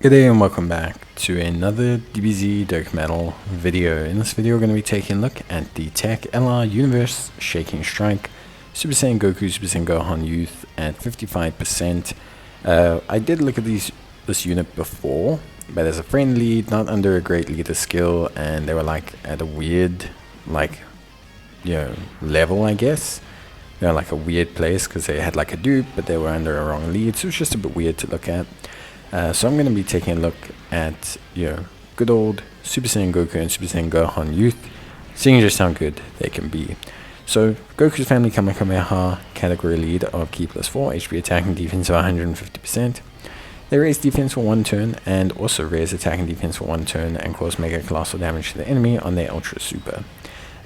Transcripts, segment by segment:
Good day and welcome back to another DBZ Dokkan video. In this video we're going to be taking a look at the Tech LR Universe Shaking Strike Super Saiyan Goku, Super Saiyan Gohan Youth at 55%. I did look at this unit before, but as a friend lead, not under a great leader skill, and they were like at a weird level, I guess. They're like a weird place because they had like a dupe, but they were under a wrong lead, so it's just a bit weird to look at. So I'm going to be taking a look at, good old Super Saiyan Goku and Super Saiyan Gohan Youth, seeing just how good they can be. So Goku's family Kamehameha category lead of Ki +4, HP attack and defense of 150%. They raise defense for 1 turn and also raise attack and defense for 1 turn and cause mega colossal damage to the enemy on their Ultra Super.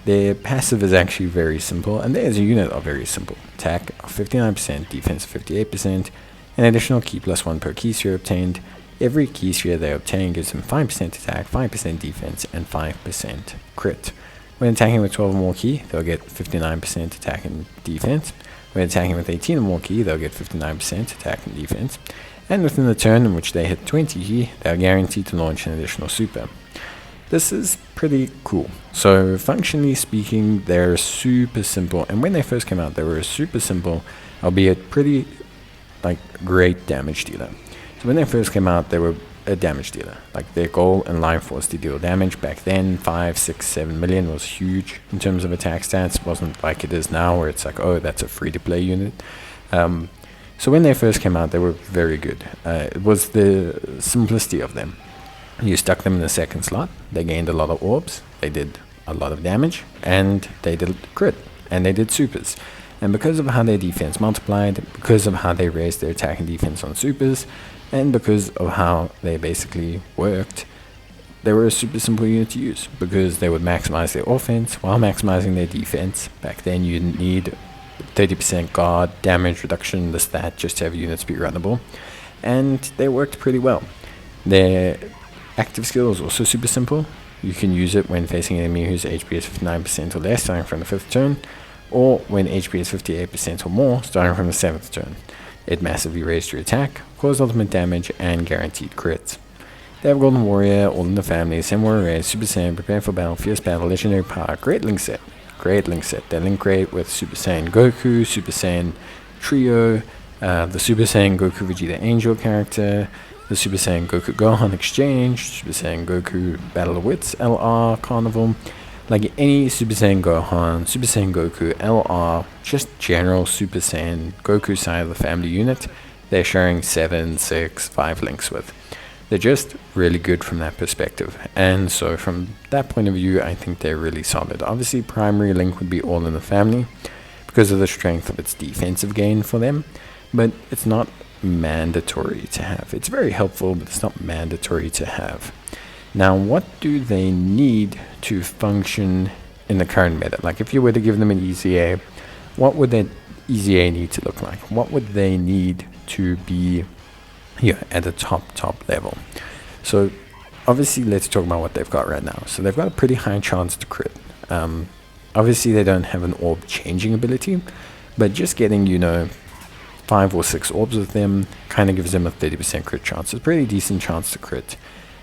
Their passive is actually very simple, and they as a unit are very simple. Attack of 59%, defense of 58%, an additional Ki +1 per key sphere obtained. Every key sphere they obtain gives them 5% attack, 5% defense, and 5% crit. When attacking with 12 or more ki, they'll get 59% attack and defense. When attacking with 18 or more ki, they'll get 59% attack and defense. And within the turn in which they hit 20 ki, they're guaranteed to launch an additional super. This is pretty cool. So functionally speaking, they're super simple, and when they first came out, they were super simple, albeit pretty great damage dealer. So when they first came out, they were a damage dealer. Like, their goal in life was to deal damage. Back then, 5, 6, 7 million was huge in terms of attack stats. It wasn't like it is now, where it's like, oh, that's a free-to-play unit. So when they first came out, they were very good. It was the simplicity of them. You stuck them in the second slot, they gained a lot of orbs, they did a lot of damage, and they did crit, and they did supers. And because of how their defense multiplied, because of how they raised their attack and defense on supers, and because of how they basically worked, they were a super simple unit to use, because they would maximize their offense while maximizing their defense. Back then you didn't need 30% guard, damage reduction, this, that, just to have units be runnable. And they worked pretty well. Their active skill is also super simple. You can use it when facing an enemy whose HP is 59% or less, starting from the 5th turn, or when HP is 58% or more, starting from the 7th turn. It massively raised your attack, caused ultimate damage, and guaranteed crits. They have Golden Warrior, All in the Family, Samurai Race, Super Saiyan, Prepare for Battle, Fierce Battle, Legendary Power, Great Link Set. Great Link Set. They link great with Super Saiyan Goku, Super Saiyan Trio, the Super Saiyan Goku Vegeta Angel character, the Super Saiyan Goku Gohan Exchange, Super Saiyan Goku Battle of Wits, LR, Carnival. Like any Super Saiyan Gohan, Super Saiyan Goku, LR, just general Super Saiyan Goku side of the family unit, they're sharing 7, 6, 5 links with. They're just really good from that perspective. And so from that point of view, I think they're really solid. Obviously, primary link would be All in the Family because of the strength of its defensive gain for them. But it's not mandatory to have. It's very helpful, but it's not mandatory to have. Now, what do they need to function in the current meta? Like, if you were to give them an EZA, what would that EZA need to look like? What would they need to be at the top level? So, obviously, let's talk about what they've got right now. So, they've got a pretty high chance to crit. Obviously, they don't have an orb changing ability, but just getting, 5 or 6 orbs with them kind of gives them a 30% crit chance. It's a pretty decent chance to crit.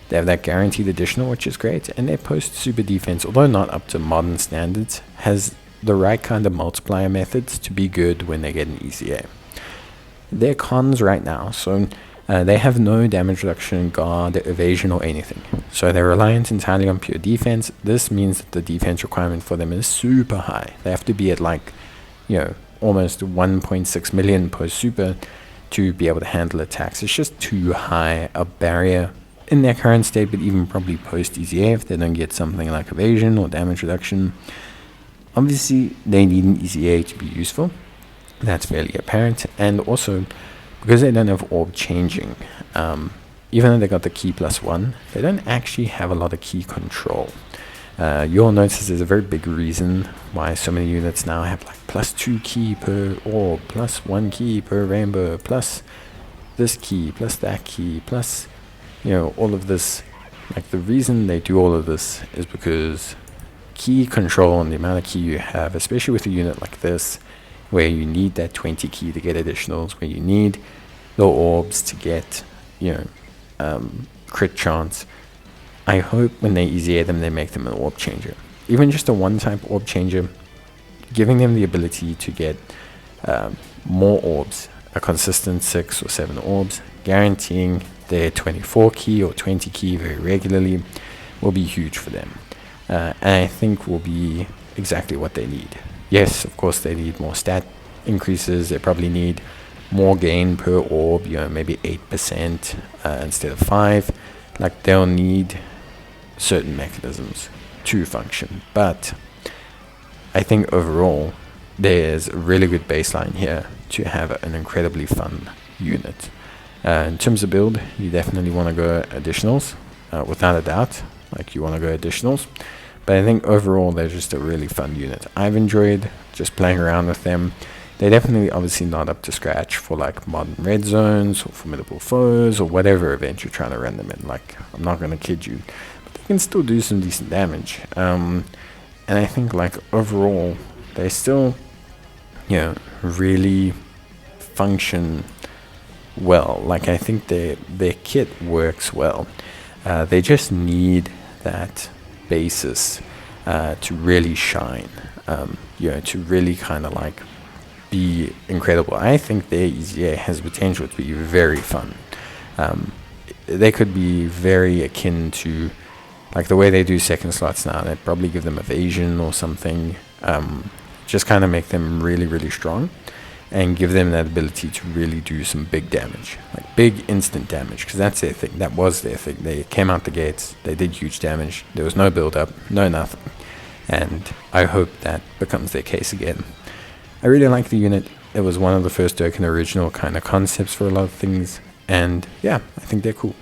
They have that guaranteed additional, which is great, and their post-super defense, although not up to modern standards, has the right kind of multiplier methods to be good when they get an EZA. Their cons right now, so they have no damage reduction, guard, evasion, or anything. So they're reliant entirely on pure defense. This means that the defense requirement for them is super high. They have to be at almost 1.6 million post-super to be able to handle attacks. It's just too high a barrier in their current state, but even probably post-EZA if they don't get something like evasion or damage reduction. Obviously, they need an EZA to be useful. That's fairly apparent. And also, because they don't have orb changing, even though they got the Ki +1, they don't actually have a lot of key control. You'll notice there's a very big reason why so many units now have like +2 ki per orb, +1 ki per rainbow, plus this key, plus that key, plus all of this. Like, the reason they do all of this is because key control and the amount of key you have, especially with a unit like this, where you need that 20 key to get additionals, where you need the orbs to get, crit chance. I hope when they easy them, they make them an orb changer. Even just a one type orb changer, giving them the ability to get more orbs, a consistent 6 or 7 orbs, guaranteeing their 24 key or 20 key very regularly, will be huge for them. And I think will be exactly what they need. Yes, of course, they need more stat increases. They probably need more gain per orb, maybe 8% instead of 5. Like, they'll need certain mechanisms to function. But I think overall, there's a really good baseline here to have an incredibly fun unit. In terms of build, you definitely want to go additionals, without a doubt. Like, you want to go additionals. But I think overall, they're just a really fun unit. I've enjoyed just playing around with them. They're definitely obviously not up to scratch for like modern red zones or formidable foes or whatever event you're trying to run them in. Like, I'm not going to kid you, but they can still do some decent damage. And I think like overall, they still, really function well. Like, I think their kit works well. They just need that basis to really shine. To really kind of like be incredible. I think their EZA has potential to be very fun. They could be very akin to like the way they do second slots now. They'd probably give them evasion or something. Just kind of make them really, really strong and give them that ability to really do some big damage, like big instant damage, because that's their thing. That was their thing. They came out the gates, they did huge damage, there was no build up, no nothing, and I hope that becomes their case again. I really like the unit. It was one of the first Dokkan original kind of concepts for a lot of things, and yeah, I think they're cool.